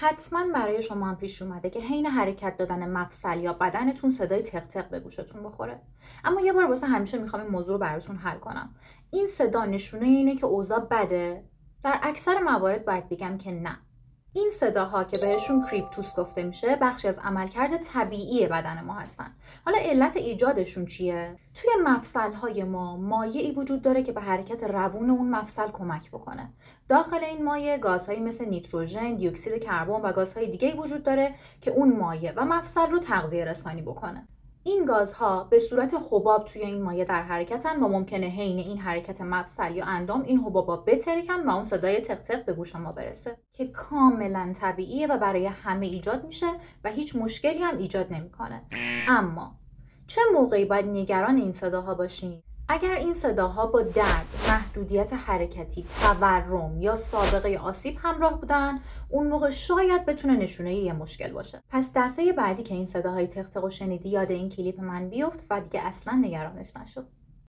حتما برای شما هم پیش اومده که حین حرکت دادن مفصل یا بدنتون صدای تق تق به گوشتون بخوره. اما یه بار واسه همیشه میخوام این موضوع رو براتون حل کنم. این صدا نشونه اینه که اوضاع بده؟ در اکثر موارد باید بگم که نه. این صداها که بهشون کریپتوس گفته میشه بخشی از عملکرد طبیعی بدن ما هستن. حالا علت ایجادشون چیه؟ توی مفصل‌های ما مایعی وجود داره که به حرکت روون اون مفصل کمک بکنه. داخل این مایع گازهایی مثل نیتروژن، دی اکسید کربن و گازهای دیگه‌ای وجود داره که اون مایع و مفصل رو تغذیه رسانی بکنه. این گازها به صورت حباب توی این مایع در حرکتن و ممکنه حین این حرکت مفصل یا اندام این حبابا بترکن و اون صدای تق تق به گوش ما برسه که کاملا طبیعیه و برای همه ایجاد میشه و هیچ مشکلی هم ایجاد نمیکنه. اما چه موقعی باید نگران این صداها باشیم؟ اگر این صداها با درد، محدودیت حرکتی، تورم یا سابقه آسیب همراه بودن، اون موقع شاید بتونه نشونه یه مشکل باشه. پس دفعه بعدی که این صداهای تق تق رو شنیدی یاد این کلیپ من بیفت و دیگه اصلا نگرانش نشو.